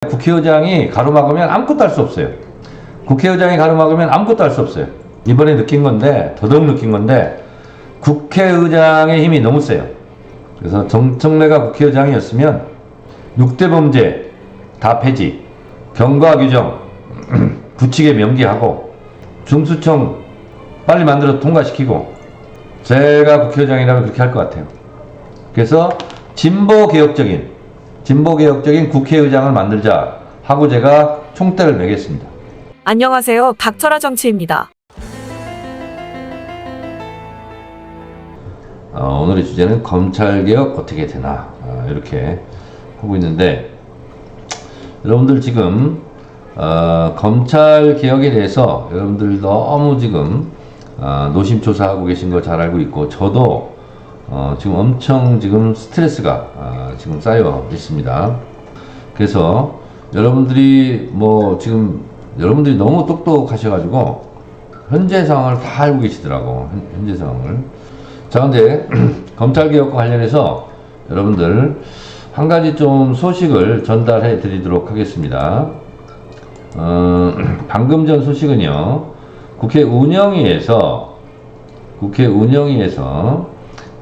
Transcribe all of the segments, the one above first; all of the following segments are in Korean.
국회의장이 가로막으면 아무것도 할 수 없어요. 국회의장이 가로막으면 아무것도 할 수 없어요. 이번에 느낀 건데, 더더욱 느낀 건데, 국회의장의 힘이 너무 세요. 그래서 정청래가 국회의장이었으면 6대 범죄 다 폐지, 경과 규정 부칙에 명기하고, 중수청 빨리 만들어 통과시키고, 제가 국회의장이라면 그렇게 할 것 같아요. 그래서 진보개혁적인 국회의장을 만들자 하고 제가 총대를 매겠습니다. 안녕하세요. 닥쳐라 정치입니다. 오늘의 주제는 검찰개혁 어떻게 되나 이렇게 하고 있는데, 여러분들 지금 검찰개혁에 대해서 여러분들 너무 지금 노심초사하고 계신 거 잘 알고 있고, 저도 지금 엄청 지금 스트레스가 지금 쌓여 있습니다. 그래서 여러분들이 여러분들이 너무 똑똑하셔가지고 현재 상황을 다 알고 계시더라고. 현재 상황을. 자, 근데 검찰개혁과 관련해서 여러분들 한 가지 좀 소식을 전달해 드리도록 하겠습니다. 방금 전 소식은요, 국회 운영위에서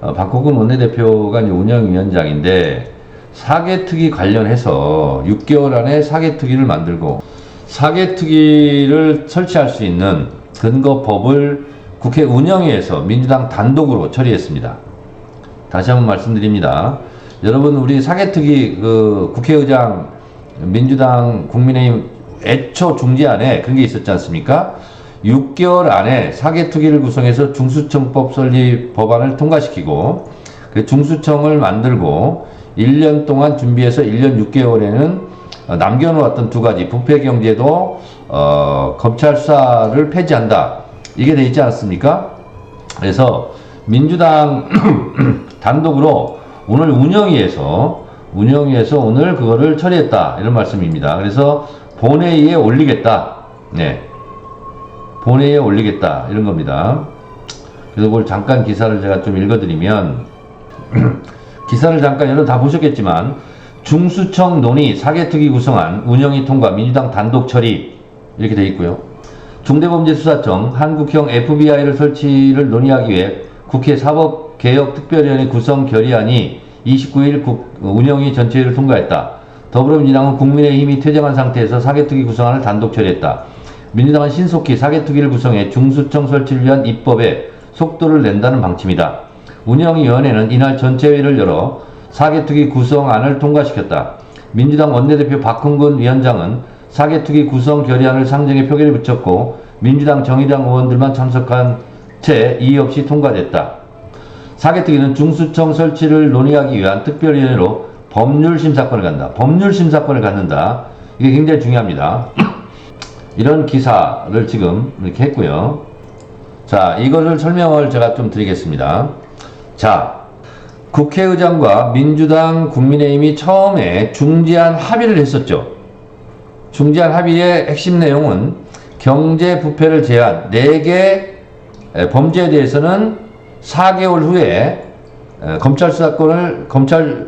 박홍근 원내대표가 운영위원장인데, 사개특위 관련해서 6개월 안에 사개특위를 만들고 사개특위를 설치할 수 있는 근거법을 국회 운영위에서 민주당 단독으로 처리했습니다. 다시 한번 말씀드립니다. 여러분, 우리 사개특위 국회의장 민주당 국민의힘 애초 중지안에 그런 게 있었지 않습니까? 6개월 안에 사개특위를 구성해서 중수청법 설립 법안을 통과시키고, 그 중수청을 만들고 1년 동안 준비해서 1년 6개월에는 남겨놓았던 두 가지 부패경제도 검찰 수사를 폐지한다, 이게 돼 있지 않습니까? 그래서 민주당 단독으로 오늘 운영위에서 오늘 그거를 처리했다, 이런 말씀입니다. 그래서 본회의에 올리겠다. 네. 본회의에 올리겠다, 이런 겁니다. 그래서 그걸 잠깐 기사를 제가 좀 읽어드리면, 기사를 잠깐 여러분 다 보셨겠지만, 중수청 논의 사개특위 구성안 운영위 통과 민주당 단독 처리, 이렇게 돼 있고요. 중대범죄수사청 한국형 FBI를 설치를 논의하기 위해 국회 사법개혁특별위원회 구성 결의안이 29일 운영위 전체회의를 통과했다. 더불어민주당은 국민의힘이 퇴장한 상태에서 사개특위 구성안을 단독 처리했다. 민주당은 신속히 사개특위를 구성해 중수청 설치를 위한 입법에 속도를 낸다는 방침이다. 운영위원회는 이날 전체회의를 열어 사개특위 구성안을 통과시켰다. 민주당 원내대표 박홍근 위원장은 사개특위 구성 결의안을 상정해 표결에 붙였고, 민주당 정의당 의원들만 참석한 채 이의 없이 통과됐다. 사개특위는 중수청 설치를 논의하기 위한 특별위원회로 법률심사권을 갖는다. 법률심사권을 갖는다. 이게 굉장히 중요합니다. 이런 기사를 지금 이렇게 했고요. 자, 이거를 설명을 제가 좀 드리겠습니다. 자, 국회의장과 민주당 국민의힘이 처음에 중재안 합의를 했었죠. 중재안 합의의 핵심 내용은 경제 부패를 제한 4개 범죄에 대해서는 4개월 후에 검찰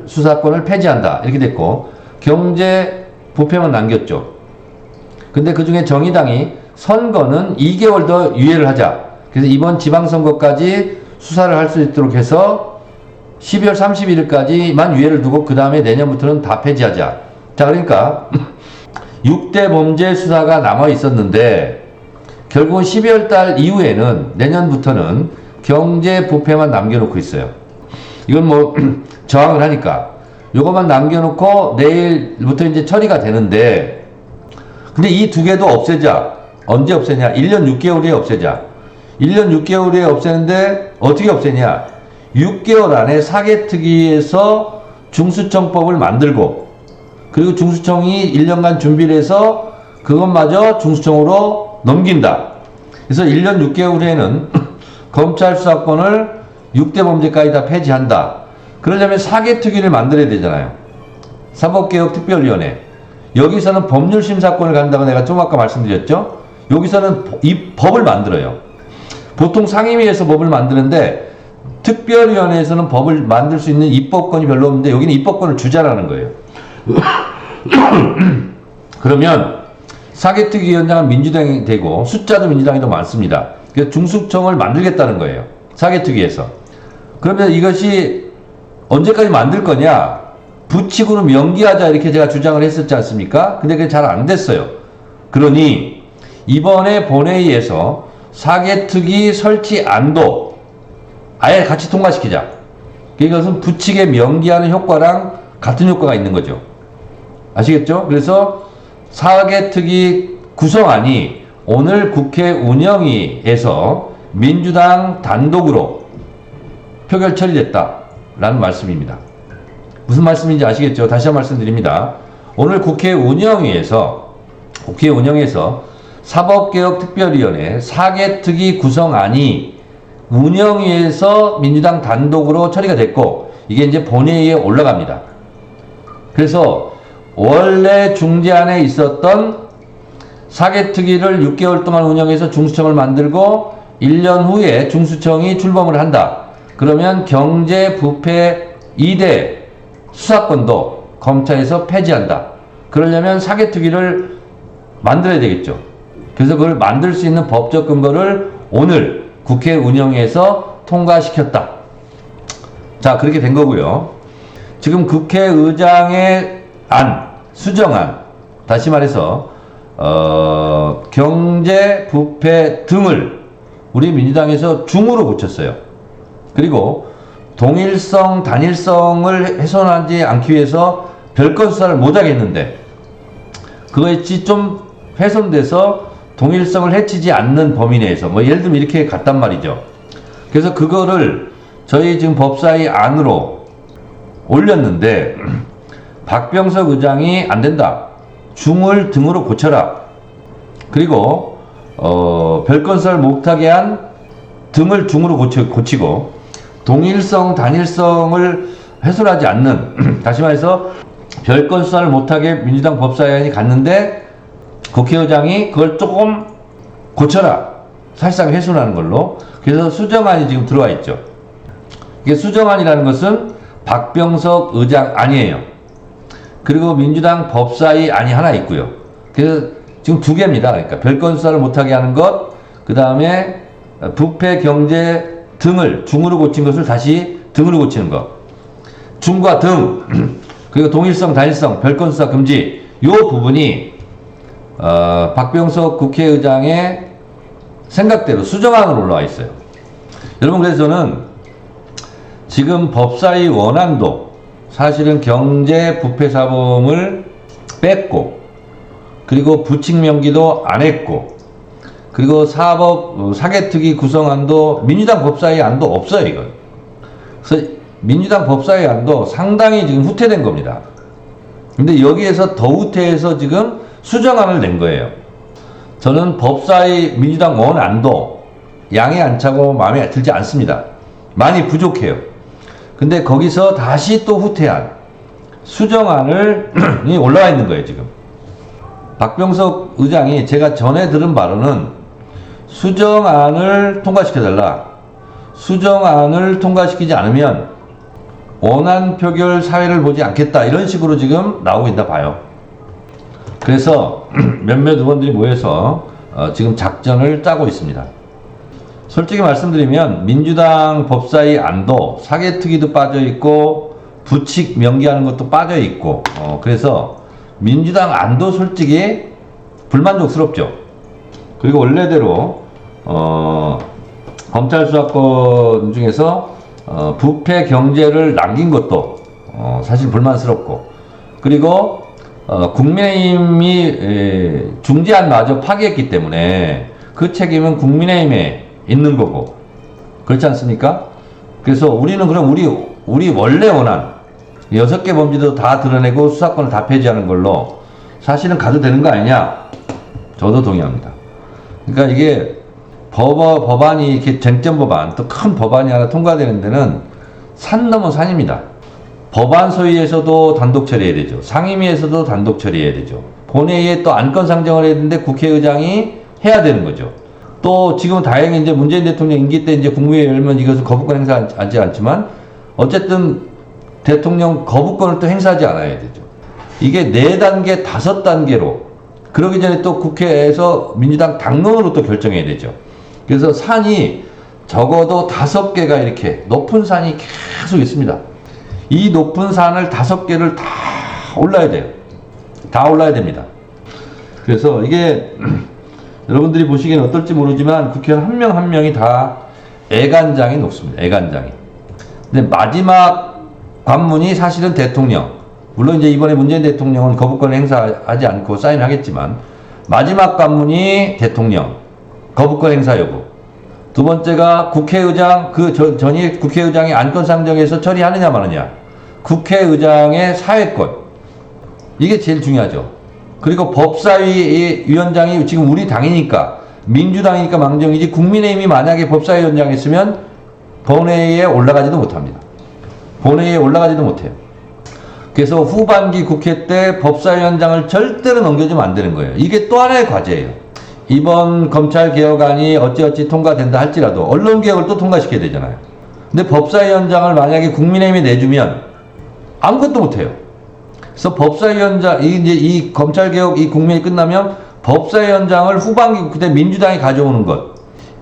수사권을 폐지한다, 이렇게 됐고, 경제 부패만 남겼죠. 근데 그 중에 정의당이 선거는 2개월 더 유예를 하자. 그래서 이번 지방선거까지 수사를 할 수 있도록 해서 12월 31일까지만 유예를 두고 그 다음에 내년부터는 다 폐지하자. 자, 그러니까 6대 범죄 수사가 남아 있었는데, 결국은 12월 달 이후에는 내년부터는 경제 부패만 남겨놓고 있어요. 이건 저항을 하니까 요것만 남겨놓고 내일부터 이제 처리가 되는데, 근데 이 두 개도 없애자. 언제 없애냐? 1년 6개월에 없애자. 1년 6개월에 없애는데 어떻게 없애냐? 6개월 안에 사개특위에서 중수청법을 만들고, 그리고 중수청이 1년간 준비를 해서 그것마저 중수청으로 넘긴다. 그래서 1년 6개월 후에는 검찰 수사권을 6대 범죄까지 다 폐지한다. 그러려면 사개특위를 만들어야 되잖아요. 사법개혁특별위원회. 여기서는 법률심사권을 갖는다고 내가 좀 아까 말씀드렸죠? 여기서는 이 법을 만들어요. 보통 상임위에서 법을 만드는데, 특별위원회에서는 법을 만들 수 있는 입법권이 별로 없는데, 여기는 입법권을 주자라는 거예요. 그러면 사개특위위원장은 민주당이 되고 숫자도 민주당이 더 많습니다. 그래서 중수청을 만들겠다는 거예요. 사개특위에서. 그러면 이것이 언제까지 만들 거냐? 부칙으로 명기하자 이렇게 제가 주장을 했었지 않습니까? 근데 그게 잘 안 됐어요. 그러니 이번에 본회의에서 사개특위 설치 안도 아예 같이 통과시키자. 이것은 부칙에 명기하는 효과랑 같은 효과가 있는 거죠. 아시겠죠? 그래서 사개특위 구성안이 오늘 국회 운영위에서 민주당 단독으로 표결 처리됐다라는 말씀입니다. 무슨 말씀인지 아시겠죠? 다시 한번 말씀드립니다. 오늘 국회 운영위에서 사법개혁특별위원회 사개특위 구성안이 운영위에서 민주당 단독으로 처리가 됐고 이게 이제 본회의에 올라갑니다. 그래서 원래 중재안에 있었던 사개특위를 6개월 동안 운영해서 중수청을 만들고 1년 후에 중수청이 출범을 한다. 그러면 경제 부패 2대 수사권도 검찰에서 폐지한다. 그러려면 사개특위를 만들어야 되겠죠. 그래서 그걸 만들 수 있는 법적 근거를 오늘 국회 운영위에서 통과시켰다. 자, 그렇게 된 거고요. 지금 국회의장의 수정안, 다시 말해서 경제 부패 등을 우리 민주당에서 중으로 고쳤어요. 그리고 동일성, 단일성을 훼손하지 않기 위해서 별건 수사를 못하게 했는데 그것이 좀 훼손돼서 동일성을 해치지 않는 범위 내에서 예를 들면 이렇게 갔단 말이죠. 그래서 그거를 저희 지금 법사위 안으로 올렸는데 박병석 의장이 안 된다. 중을 등으로 고쳐라. 그리고 별건 수사를 못하게 한 등을 중으로 고치고 동일성, 단일성을 훼손하지 않는 다시 말해서 별건 수사를 못하게 민주당 법사위원이 갔는데 국회의장이 그걸 조금 고쳐라. 사실상 훼손하는 걸로. 그래서 수정안이 지금 들어와 있죠. 이게 수정안이라는 것은 박병석 의장 안이에요. 그리고 민주당 법사위 안이 하나 있고요. 그래서 지금 두 개입니다. 그러니까 별건 수사를 못하게 하는 것, 그 다음에 부패 경제 등을 중으로 고친 것을 다시 등으로 고치는 것. 중과 등, 그리고 동일성, 단일성, 별건 수사 금지, 요 부분이 박병석 국회의장의 생각대로 수정안으로 올라와 있어요. 여러분, 그래서 저는 지금 법사위 원안도 사실은 경제 부패 사범을 뺐고, 그리고 부칙 명기도 안 했고, 그리고 사개특위 구성안도 민주당 법사위 안도 없어요, 이건. 그래서 민주당 법사위 안도 상당히 지금 후퇴된 겁니다. 근데 여기에서 더 후퇴해서 지금 수정안을 낸 거예요. 저는 법사위 민주당 원안도 양에 안 차고 마음에 들지 않습니다. 많이 부족해요. 근데 거기서 다시 또 후퇴한 수정안이 올라와 있는 거예요, 지금. 박병석 의장이 제가 전에 들은 바로는 수정안을 통과시켜달라. 수정안을 통과시키지 않으면 원안 표결 사회를 보지 않겠다. 이런 식으로 지금 나오고 있다 봐요. 그래서 몇몇 의원들이 모여서 지금 작전을 짜고 있습니다. 솔직히 말씀드리면 민주당 법사위 안도 사개특위도 빠져있고 부칙 명기하는 것도 빠져있고 그래서 민주당 안도 솔직히 불만족스럽죠. 그리고 원래대로 검찰 수사권 중에서 부패 경제를 남긴 것도 사실 불만스럽고, 그리고 국민의힘이 중재안마저 파기했기 때문에 그 책임은 국민의힘에 있는 거고, 그렇지 않습니까? 그래서 우리는 그럼 우리 원래 원한 6개 범죄도 다 드러내고 수사권을 다 폐지하는 걸로 사실은 가도 되는 거 아니냐? 저도 동의합니다. 그러니까 이게 법안이 이렇게 쟁점 법안, 또 큰 법안이 하나 통과되는 데는 산 넘어 산입니다. 법안 소위에서도 단독 처리해야 되죠. 상임위에서도 단독 처리해야 되죠. 본회의에 또 안건 상정을 해야 되는데 국회의장이 해야 되는 거죠. 또 지금 다행히 이제 문재인 대통령 임기 때 이제 국무회의 열면 이것은 거부권 행사하지 않지만 어쨌든 대통령 거부권을 또 행사하지 않아야 되죠. 이게 4단계, 5단계로 그러기 전에 또 국회에서 민주당 당론으로 또 결정해야 되죠. 그래서 산이 적어도 5개가 이렇게 높은 산이 계속 있습니다. 이 높은 산을 5개를 다 올라야 돼요. 다 올라야 됩니다. 그래서 이게 여러분들이 보시기엔 어떨지 모르지만 국회의원 한 명 한 명이 다 애간장이 높습니다. 애간장이. 근데 마지막 관문이 사실은 대통령. 물론 이제 이번에 문재인 대통령은 거부권을 행사하지 않고 사인하겠지만 마지막 관문이 대통령. 거부권 행사 여부. 두 번째가 국회의장, 전이 국회의장이 안건 상정해서 처리하느냐 마느냐. 국회의장의 사회권. 이게 제일 중요하죠. 그리고 법사위 위원장이 지금 우리 당이니까, 민주당이니까 망정이지, 국민의힘이 만약에 법사위 위원장이 있으면 본회의에 올라가지도 못합니다. 본회의에 올라가지도 못해요. 그래서 후반기 국회 때 법사위원장을 절대로 넘겨주면 안 되는 거예요. 이게 또 하나의 과제예요. 이번 검찰개혁안이 어찌어찌 통과된다 할지라도 언론개혁을 또 통과시켜야 되잖아요. 근데 법사위원장을 만약에 국민의힘이 내주면 아무것도 못해요. 그래서 법사위원장, 이제 이 검찰개혁 이 국면이 끝나면 법사위원장을 후반기 그때 민주당이 가져오는 것.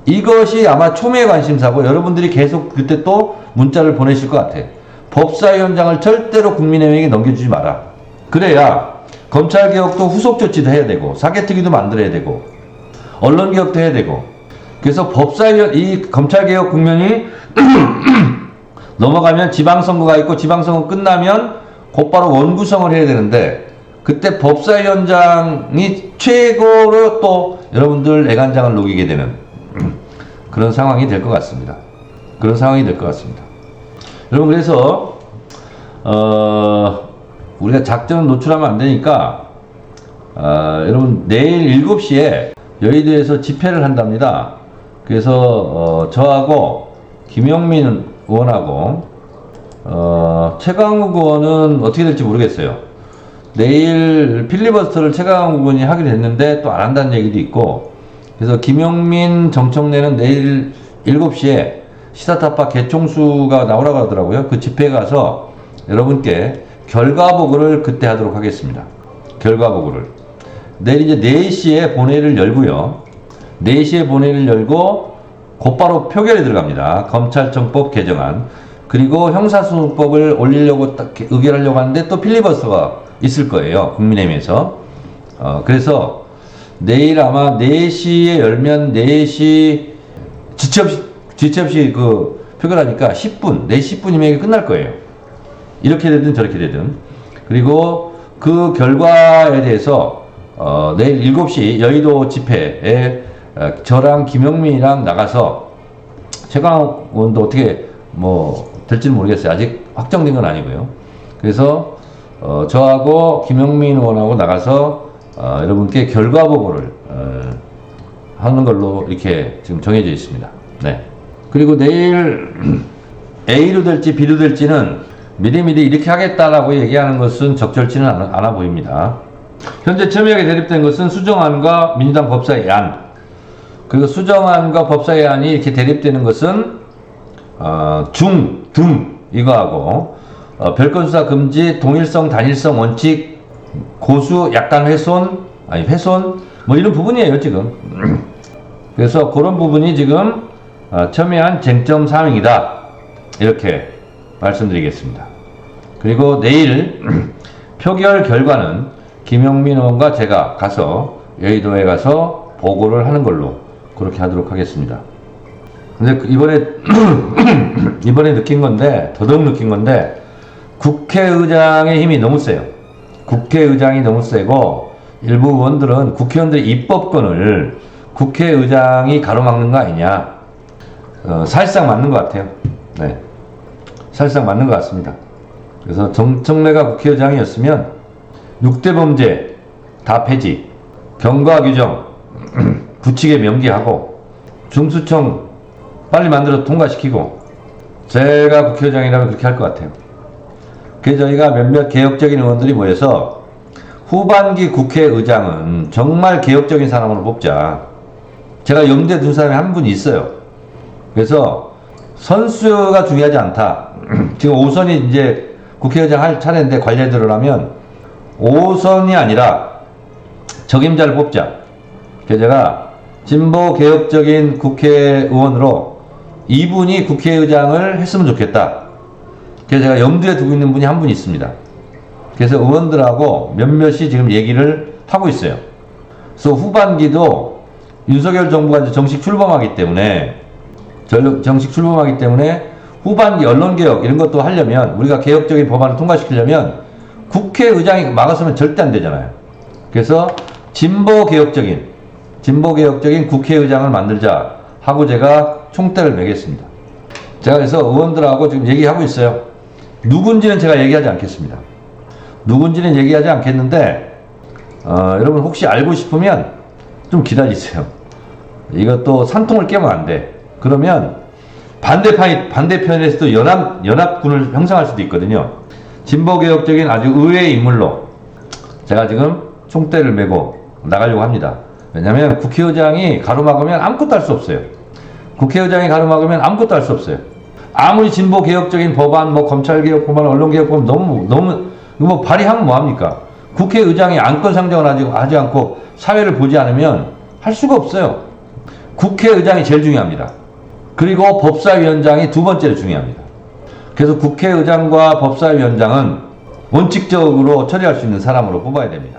이것이 아마 초미의 관심사고 여러분들이 계속 그때 또 문자를 보내실 것 같아요. 법사위원장을 절대로 국민의힘에게 넘겨주지 마라. 그래야 검찰개혁도 후속 조치도 해야 되고 사개특위도 만들어야 되고 언론개혁도 해야 되고 그래서 이 검찰개혁 국면이 넘어가면 지방선거가 있고 지방선거 끝나면 곧바로 원구성을 해야 되는데 그때 법사위원장이 최고로 또 여러분들 애간장을 녹이게 되는 그런 상황이 될 것 같습니다. 그런 상황이 될 것 같습니다. 여러분 그래서 우리가 작전을 노출하면 안 되니까 여러분 내일 7시에 여의도에서 집회를 한답니다. 그래서 저하고 김영민 의원하고 최강욱 의원은 어떻게 될지 모르겠어요. 내일 필리버스터를 최강욱 의원이 하기로 했는데 또 안 한다는 얘기도 있고 그래서 김영민 정청래는 내일 7시에 시사타파 개총수가 나오라고 하더라고요. 그 집회에 가서 여러분께 결과보고를 그때 하도록 하겠습니다. 결과보고를. 내일 이제 4시에 본회의를 열고요. 4시에 본회의를 열고 곧바로 표결에 들어갑니다. 검찰청법 개정안. 그리고 형사소송법을 올리려고 딱 의결하려고 하는데 또 필리버스터가 있을 거예요. 국민의힘에서. 그래서 내일 아마 4시에 열면 4시 지체 없이 그 표결하니까 10분, 4시 10분이면 끝날 거예요. 이렇게 되든 저렇게 되든. 그리고 그 결과에 대해서 내일 7시 여의도 집회에 저랑 김영민이랑 나가서 최강욱 의원도 어떻게 뭐 될지는 모르겠어요. 아직 확정된 건 아니고요. 그래서 저하고 김영민 의원하고 나가서 여러분께 결과 보고를 하는 걸로 이렇게 지금 정해져 있습니다. 네. 그리고 내일 A로 될지 B로 될지는 미리미리 이렇게 하겠다라고 얘기하는 것은 적절치는 않아 보입니다. 현재 첨예하게 대립된 것은 수정안과 민주당 법사위안. 그리고 수정안과 법사위안이 이렇게 대립되는 것은 등 이거하고 별건수사 금지, 동일성, 단일성 원칙, 고수, 약간 훼손 뭐 이런 부분이에요 지금. 그래서 그런 부분이 지금 첨예한 쟁점 사항이다 이렇게 말씀드리겠습니다. 그리고 내일 표결 결과는 김영민 의원과 제가 가서 여의도에 가서 보고를 하는 걸로 그렇게 하도록 하겠습니다. 근데 이번에 느낀 건데 더더욱 느낀 건데 국회의장의 힘이 너무 세요. 국회의장이 너무 세고 일부 의원들은 국회의원들의 입법권을 국회의장이 가로막는 거 아니냐. 사실상 맞는 것 같아요. 네. 사실상 맞는 것 같습니다. 그래서 정청래가 국회의장이었으면 6대 범죄 다 폐지, 경과 규정 부칙에 명기하고 중수청 빨리 만들어 통과시키고 제가 국회의장이라면 그렇게 할 것 같아요. 그래서 저희가 몇몇 개혁적인 의원들이 모여서 후반기 국회의장은 정말 개혁적인 사람으로 뽑자. 제가 염두에 둔 사람이 한 분이 있어요. 그래서 선수가 중요하지 않다. 지금 5선이 이제 국회의장 할 차례인데 관례대로라면 5선이 아니라 적임자를 뽑자. 그래서 제가 진보 개혁적인 국회의원으로 이분이 국회의장을 했으면 좋겠다. 그래서 제가 염두에 두고 있는 분이 한 분 있습니다. 그래서 의원들하고 몇몇이 지금 얘기를 하고 있어요. 그래서 후반기도 윤석열 정부가 이제 정식 출범하기 때문에 후반기 언론개혁 이런 것도 하려면, 우리가 개혁적인 법안을 통과시키려면 국회의장이 막았으면 절대 안 되잖아요. 그래서 진보개혁적인 국회의장을 만들자 하고 제가 총대를 매겠습니다. 제가 그래서 의원들하고 지금 얘기하고 있어요. 누군지는 제가 얘기하지 않겠습니다. 누군지는 얘기하지 않겠는데, 여러분 혹시 알고 싶으면 좀 기다리세요. 이것도 산통을 깨면 안 돼. 그러면 반대편에서도 연합군을 형성할 수도 있거든요. 진보개혁적인 아주 의외의 인물로 제가 지금 총대를 메고 나가려고 합니다. 왜냐하면 국회의장이 가로막으면 아무것도 할 수 없어요. 아무리 진보개혁적인 법안, 뭐 검찰개혁 법안, 언론개혁 법안 너무 뭐 발의하면 뭐합니까? 국회의장이 안건상정을 하지 않고 사회를 보지 않으면 할 수가 없어요. 국회의장이 제일 중요합니다. 그리고 법사위원장이 두 번째로 중요합니다. 그래서 국회의장과 법사위원장은 원칙적으로 처리할 수 있는 사람으로 뽑아야 됩니다.